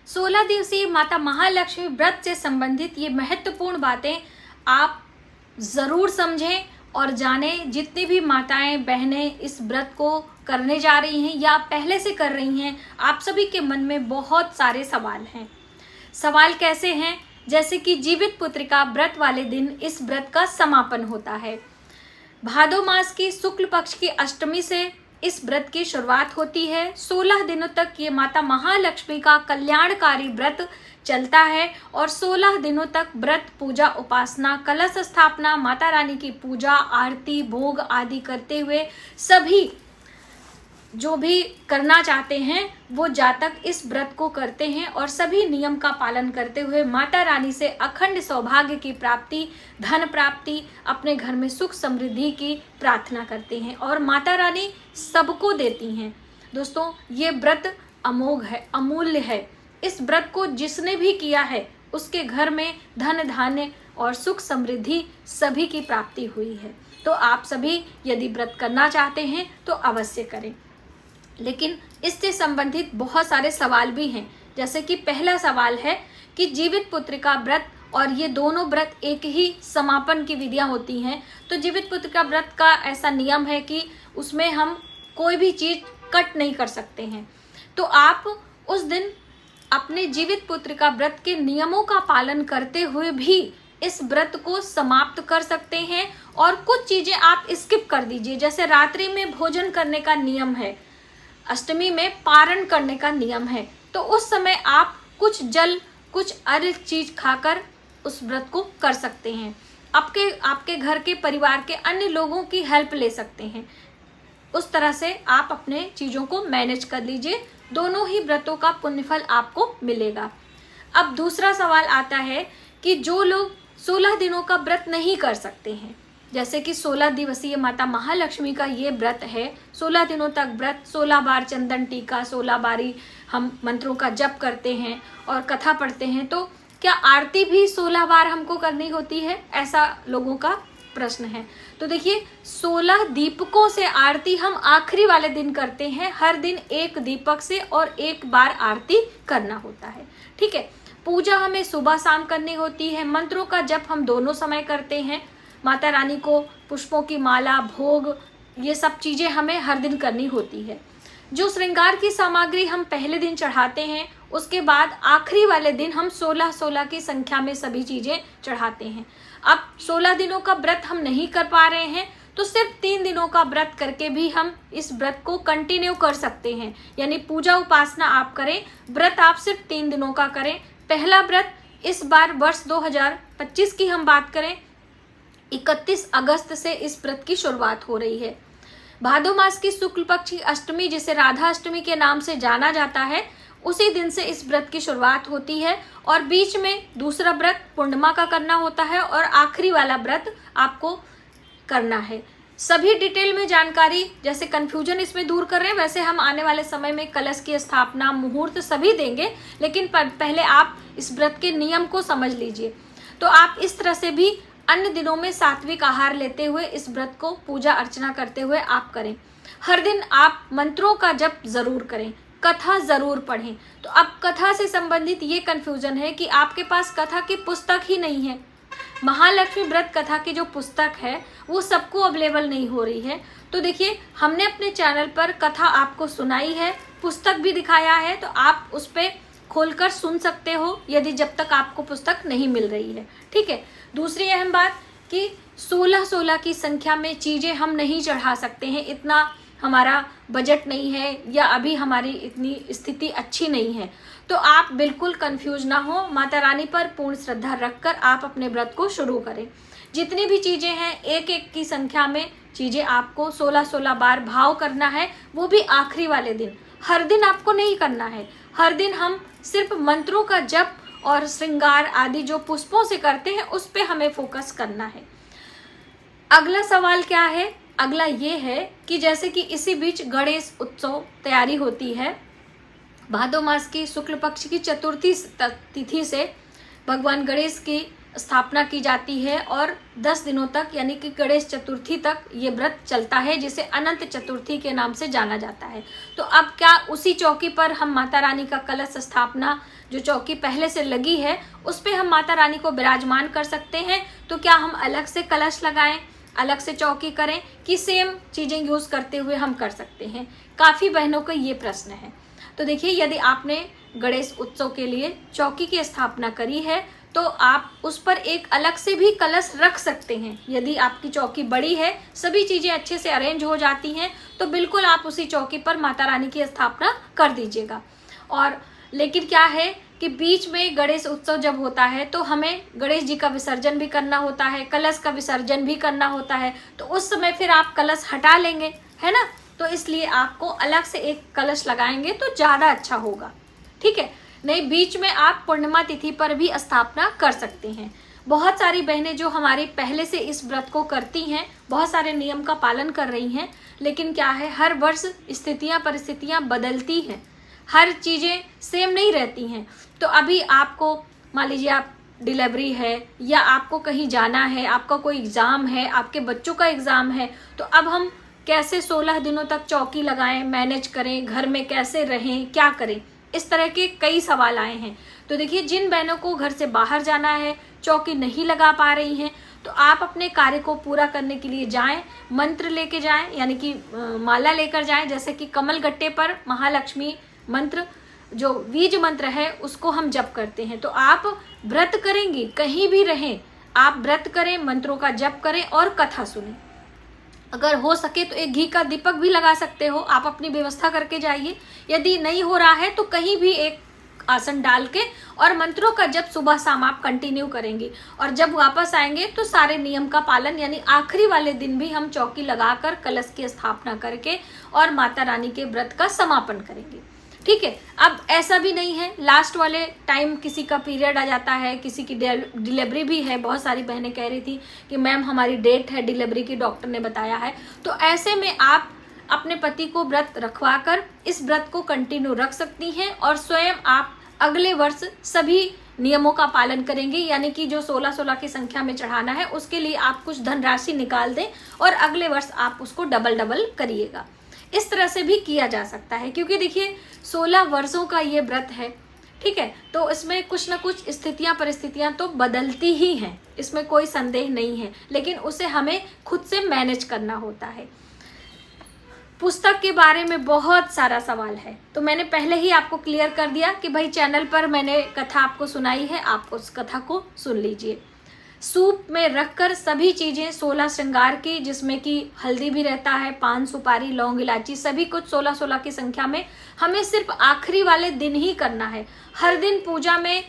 16 दिवसीय माता महालक्ष्मी व्रत से संबंधित ये महत्वपूर्ण बातें आप ज़रूर समझें और जानें। जितनी भी माताएं बहनें इस व्रत को करने जा रही हैं या पहले से कर रही हैं, आप सभी के मन में बहुत सारे सवाल हैं। सवाल कैसे हैं? जैसे कि जीवित पुत्रिका व्रत वाले दिन इस व्रत का समापन होता है। भादो मास की शुक्ल पक्ष की अष्टमी से इस व्रत की शुरुआत होती है। 16 दिनों तक ये माता महालक्ष्मी का कल्याणकारी व्रत चलता है और 16 दिनों तक व्रत, पूजा, उपासना, कलश स्थापना, माता रानी की पूजा, आरती, भोग आदि करते हुए सभी जो भी करना चाहते हैं वो जातक इस व्रत को करते हैं और सभी नियम का पालन करते हुए माता रानी से अखंड सौभाग्य की प्राप्ति, धन प्राप्ति, अपने घर में सुख समृद्धि की प्रार्थना करते हैं और माता रानी सबको देती हैं। दोस्तों, ये व्रत अमोघ है, अमूल्य है। इस व्रत को जिसने भी किया है उसके घर में धन धान्य और सुख समृद्धि सभी की प्राप्ति हुई है। तो आप सभी यदि व्रत करना चाहते हैं तो अवश्य करें। लेकिन इससे संबंधित बहुत सारे सवाल भी हैं। जैसे कि पहला सवाल है कि जीवित पुत्रिका व्रत और ये दोनों व्रत एक ही समापन की विधियां होती हैं। तो जीवित पुत्रिका व्रत का ऐसा नियम है कि उसमें हम कोई भी चीज़ कट नहीं कर सकते हैं। तो आप उस दिन अपने जीवित पुत्रिका व्रत के नियमों का पालन करते हुए भी इस व्रत को समाप्त कर सकते हैं और कुछ चीज़ें आप स्किप कर दीजिए। जैसे रात्रि में भोजन करने का नियम है, अष्टमी में पारण करने का नियम है, तो उस समय आप कुछ जल, कुछ अर्घ्य चीज खाकर उस व्रत को कर सकते हैं। आपके घर के परिवार के अन्य लोगों की हेल्प ले सकते हैं। उस तरह से आप अपने चीज़ों को मैनेज कर लीजिए। दोनों ही व्रतों का पुण्यफल आपको मिलेगा। अब दूसरा सवाल आता है कि जो लोग 16 दिनों का व्रत नहीं कर सकते हैं, जैसे कि 16 दिवसीय माता महालक्ष्मी का ये व्रत है, 16 दिनों तक व्रत, 16 बार चंदन टीका, 16 बारी हम मंत्रों का जप करते हैं और कथा पढ़ते हैं। तो क्या आरती भी 16 बार हमको करनी होती है? ऐसा लोगों का प्रश्न है। तो देखिए, 16 दीपकों से आरती हम आखिरी वाले दिन करते हैं। हर दिन एक दीपक से और एक बार आरती करना होता है। ठीक है। पूजा हमें सुबह शाम करनी होती है। मंत्रों का जप हम दोनों समय करते हैं। माता रानी को पुष्पों की माला, भोग, ये सब चीज़ें हमें हर दिन करनी होती है। जो श्रृंगार की सामग्री हम पहले दिन चढ़ाते हैं, उसके बाद आखिरी वाले दिन हम 16-16 की संख्या में सभी चीज़ें चढ़ाते हैं। अब 16 दिनों का व्रत हम नहीं कर पा रहे हैं तो सिर्फ 3 दिनों का व्रत करके भी हम इस व्रत को कंटिन्यू कर सकते हैं। यानी पूजा उपासना आप करें, व्रत आप सिर्फ 3 दिनों का करें। पहला व्रत इस बार वर्ष 2025 की हम बात करें, 31 अगस्त से इस व्रत की शुरुआत हो रही है। भादो मास की शुक्ल पक्ष की अष्टमी, जिसे राधा अष्टमी के नाम से जाना जाता है, उसी दिन से इस व्रत की शुरुआत होती है और बीच में दूसरा व्रत पूर्णिमा का करना होता है और आखिरी वाला व्रत आपको करना है। सभी डिटेल में जानकारी, जैसे कन्फ्यूजन इसमें दूर कर रहे हैं, वैसे हम आने वाले समय में कलश की स्थापना, मुहूर्त सभी देंगे, लेकिन पहले आप इस व्रत के नियम को समझ लीजिए। तो आप इस तरह से भी अन्य दिनों में सात्विक आहार लेते हुए इस व्रत को पूजा अर्चना करते हुए आप करें। हर दिन आप मंत्रों का जप जरूर करें, कथा जरूर पढ़ें। तो अब कथा से संबंधित ये कन्फ्यूजन है कि आपके पास कथा की पुस्तक ही नहीं है। महालक्ष्मी व्रत कथा की जो पुस्तक है वो सबको अवेलेबल नहीं हो रही है। तो देखिए, हमने अपने चैनल पर कथा आपको सुनाई है, पुस्तक भी दिखाया है, तो आप उस पर खोलकर सुन सकते हो यदि जब तक आपको पुस्तक नहीं मिल रही है। ठीक है। दूसरी अहम बात कि 16-16 की संख्या में चीज़ें हम नहीं चढ़ा सकते हैं, इतना हमारा बजट नहीं है या अभी हमारी इतनी स्थिति अच्छी नहीं है। तो आप बिल्कुल कंफ्यूज ना हो, माता रानी पर पूर्ण श्रद्धा रखकर आप अपने व्रत को शुरू करें। जितनी भी चीज़ें हैं, एक एक की संख्या में चीज़ें आपको 16-16 बार भाव करना है, वो भी आखिरी वाले दिन। हर दिन आपको नहीं करना है। हर दिन हम सिर्फ मंत्रों का जप और श्रृंगार आदि जो पुष्पों से करते हैं उस पे हमें फोकस करना है। अगला सवाल क्या है? अगला ये है कि जैसे कि इसी बीच गणेश उत्सव तैयारी होती है। भादो मास की शुक्ल पक्ष की चतुर्थी तिथि से भगवान गणेश की स्थापना की जाती है और 10 दिनों तक यानी कि गणेश चतुर्थी तक ये व्रत चलता है, जिसे अनंत चतुर्थी के नाम से जाना जाता है। तो अब क्या उसी चौकी पर हम माता रानी का कलश स्थापना, जो चौकी पहले से लगी है उस पे हम माता रानी को विराजमान कर सकते हैं? तो क्या हम अलग से कलश लगाएं, अलग से चौकी करें, कि सेम चीज़ें यूज़ करते हुए हम कर सकते हैं? काफ़ी बहनों का ये प्रश्न है। तो देखिए, यदि आपने गणेश उत्सव के लिए चौकी की स्थापना करी है तो आप उस पर एक अलग से भी कलश रख सकते हैं। यदि आपकी चौकी बड़ी है, सभी चीज़ें अच्छे से अरेंज हो जाती हैं, तो बिल्कुल आप उसी चौकी पर माता रानी की स्थापना कर दीजिएगा। और लेकिन क्या है कि बीच में गणेश उत्सव जब होता है तो हमें गणेश जी का विसर्जन भी करना होता है, कलश का विसर्जन भी करना होता है, तो उस समय फिर आप कलश हटा लेंगे, है ना। तो इसलिए आपको अलग से एक कलश लगाएंगे तो ज़्यादा अच्छा होगा, ठीक है। नहीं, बीच में आप पूर्णिमा तिथि पर भी स्थापना कर सकते हैं। बहुत सारी बहनें जो हमारी पहले से इस व्रत को करती हैं, बहुत सारे नियम का पालन कर रही हैं, लेकिन क्या है, हर वर्ष स्थितियाँ परिस्थितियाँ बदलती हैं, हर चीज़ें सेम नहीं रहती हैं। तो अभी आपको मान लीजिए आप डिलीवरी है या आपको कहीं जाना है, आपका कोई एग्ज़ाम है, आपके बच्चों का एग्ज़ाम है, तो अब हम कैसे 16 दिनों तक चौकी लगाएं, मैनेज करें, घर में कैसे रहें, क्या करें, इस तरह के कई सवाल आए हैं। तो देखिए, जिन बहनों को घर से बाहर जाना है, चौकी नहीं लगा पा रही हैं, तो आप अपने कार्य को पूरा करने के लिए जाएं, मंत्र लेके जाएं, यानी कि माला लेकर जाएं। जैसे कि कमल गट्टे पर महालक्ष्मी मंत्र, जो बीज मंत्र है, उसको हम जप करते हैं। तो आप व्रत करेंगी, कहीं भी रहें, आप व्रत करें, मंत्रों का जप करें और कथा सुनें। अगर हो सके तो एक घी का दीपक भी लगा सकते हो, आप अपनी व्यवस्था करके जाइए। यदि नहीं हो रहा है तो कहीं भी एक आसन डाल के और मंत्रों का जप सुबह शाम आप कंटिन्यू करेंगे, और जब वापस आएंगे तो सारे नियम का पालन, यानी आखिरी वाले दिन भी हम चौकी लगाकर कलश की स्थापना करके और माता रानी के व्रत का समापन करेंगे, ठीक है। अब ऐसा भी नहीं है, लास्ट वाले टाइम किसी का पीरियड आ जाता है, किसी की डिलीवरी भी है। बहुत सारी बहनें कह रही थी कि मैम हमारी डेट है डिलीवरी की, डॉक्टर ने बताया है। तो ऐसे में आप अपने पति को व्रत रखवा कर इस व्रत को कंटिन्यू रख सकती हैं, और स्वयं आप अगले वर्ष सभी नियमों का पालन करेंगे, यानी कि जो 16-16 की संख्या में चढ़ाना है उसके लिए आप कुछ धनराशि निकाल दें और अगले वर्ष आप उसको डबल करिएगा। इस तरह से भी किया जा सकता है, क्योंकि देखिए 16 वर्षों का ये व्रत है, ठीक है। तो इसमें कुछ ना कुछ स्थितियां परिस्थितियां तो बदलती ही हैं, इसमें कोई संदेह नहीं है, लेकिन उसे हमें खुद से मैनेज करना होता है। पुस्तक के बारे में बहुत सारा सवाल है, तो मैंने पहले ही आपको क्लियर कर दिया कि भाई चैनल पर मैंने कथा आपको सुनाई है, आप उस कथा को सुन लीजिए। सूप में रखकर सभी चीज़ें 16 श्रृंगार की, जिसमें कि हल्दी भी रहता है, पान सुपारी लौंग इलायची, सभी कुछ 16-16 की संख्या में हमें सिर्फ आखिरी वाले दिन ही करना है। हर दिन पूजा में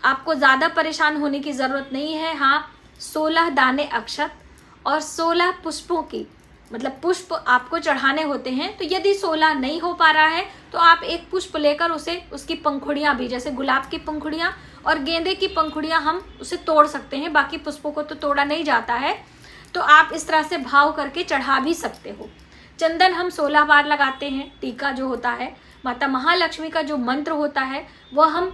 आपको ज़्यादा परेशान होने की ज़रूरत नहीं है। हाँ, 16 दाने अक्षत और 16 पुष्पों की, मतलब पुष्प आपको चढ़ाने होते हैं। तो यदि 16 नहीं हो पा रहा है तो आप एक पुष्प लेकर उसकी पंखुड़ियाँ भी, जैसे गुलाब की पंखुड़ियाँ और गेंदे की पंखुड़ियाँ, हम उसे तोड़ सकते हैं, बाकी पुष्पों को तो तोड़ा नहीं जाता है, तो आप इस तरह से भाव करके चढ़ा भी सकते हो। चंदन हम 16 बार लगाते हैं। टीका जो होता है, माता महालक्ष्मी का जो मंत्र होता है, वह हम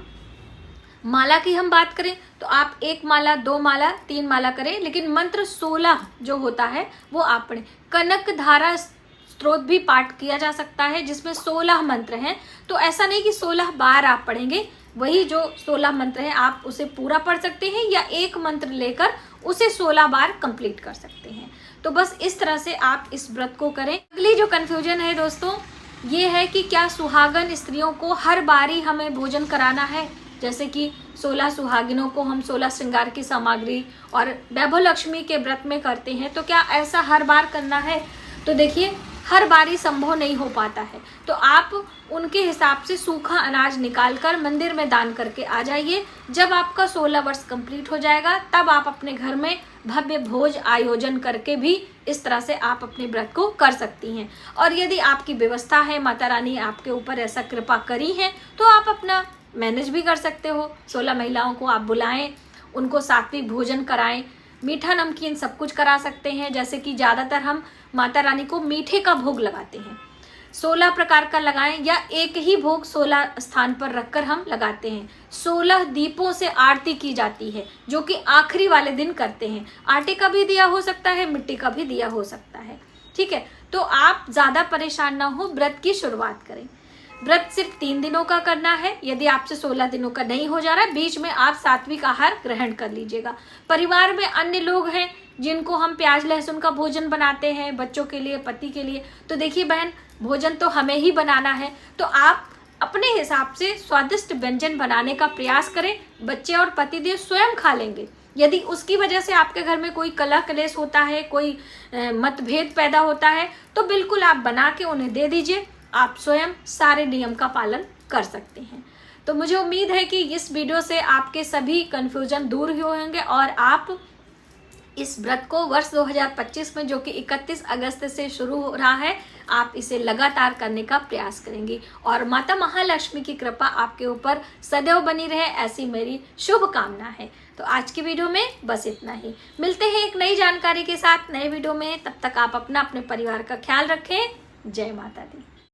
माला की हम बात करें तो आप 1 माला 2 माला 3 माला करें, लेकिन मंत्र 16 जो होता है वो आप पढ़ें। कनक धारा स्तोत्र भी पाठ किया जा सकता है, जिसमें 16 मंत्र हैं। तो ऐसा नहीं कि 16 बार आप पढ़ेंगे, वही जो 16 मंत्र है आप उसे पूरा पढ़ सकते हैं, या एक मंत्र लेकर उसे 16 बार कंप्लीट कर सकते हैं। तो बस इस तरह से आप इस व्रत को करें। अगली जो कन्फ्यूजन है दोस्तों, ये है कि क्या सुहागन स्त्रियों को हर बारी हमें भोजन कराना है? जैसे कि 16 सुहागिनों को हम 16 श्रृंगार की सामग्री और वैभव लक्ष्मी के व्रत में करते हैं, तो क्या ऐसा हर बार करना है? तो देखिए, हर बारी संभव नहीं हो पाता है, तो आप उनके हिसाब से सूखा अनाज निकालकर मंदिर में दान करके आ जाइए। जब आपका 16 वर्ष कंप्लीट हो जाएगा, तब आप अपने घर में भव्य भोज आयोजन करके भी इस तरह से आप अपने व्रत को कर सकती हैं। और यदि आपकी व्यवस्था है, माता रानी आपके ऊपर ऐसा कृपा करी है, तो आप अपना मैनेज भी कर सकते हो। 16 महिलाओं को आप बुलाएं, उनको सात्विक भोजन कराएं, मीठा नमकीन सब कुछ करा सकते हैं। जैसे कि ज़्यादातर हम माता रानी को मीठे का भोग लगाते हैं। 16 प्रकार का लगाएं या एक ही भोग 16 स्थान पर रखकर हम लगाते हैं। 16 दीपों से आरती की जाती है जो कि आखिरी वाले दिन करते हैं। आटे का भी दिया हो सकता है, मिट्टी का भी दिया हो सकता है। ठीक है, तो आप ज्यादा परेशान ना हो, व्रत की शुरुआत करें। व्रत सिर्फ 3 दिनों का करना है। यदि आपसे 16 दिनों का नहीं हो जा रहा है, बीच में आप सात्विक आहार ग्रहण कर लीजिएगा। परिवार में अन्य लोग हैं जिनको हम प्याज लहसुन का भोजन बनाते हैं, बच्चों के लिए, पति के लिए, तो देखिए बहन, भोजन तो हमें ही बनाना है, तो आप अपने हिसाब से स्वादिष्ट व्यंजन बनाने का प्रयास करें। बच्चे और पतिदेव स्वयं खा लेंगे। यदि उसकी वजह से आपके घर में कोई कलह कलेश होता है, कोई मतभेद पैदा होता है, तो बिल्कुल आप बना के उन्हें दे दीजिए। आप स्वयं सारे नियम का पालन कर सकते हैं। तो मुझे उम्मीद है कि इस वीडियो से आपके सभी कंफ्यूजन दूर हुए होंगे और आप इस व्रत को वर्ष 2025 में, जो कि 31 अगस्त से शुरू हो रहा है, आप इसे लगातार करने का प्रयास करेंगी और माता महालक्ष्मी की कृपा आपके ऊपर सदैव बनी रहे, ऐसी मेरी शुभ कामना है। तो आज की वीडियो में बस इतना ही। मिलते हैं एक नई जानकारी के साथ नए वीडियो में। तब तक आप अपना, अपने परिवार का ख्याल रखें। जय माता दी।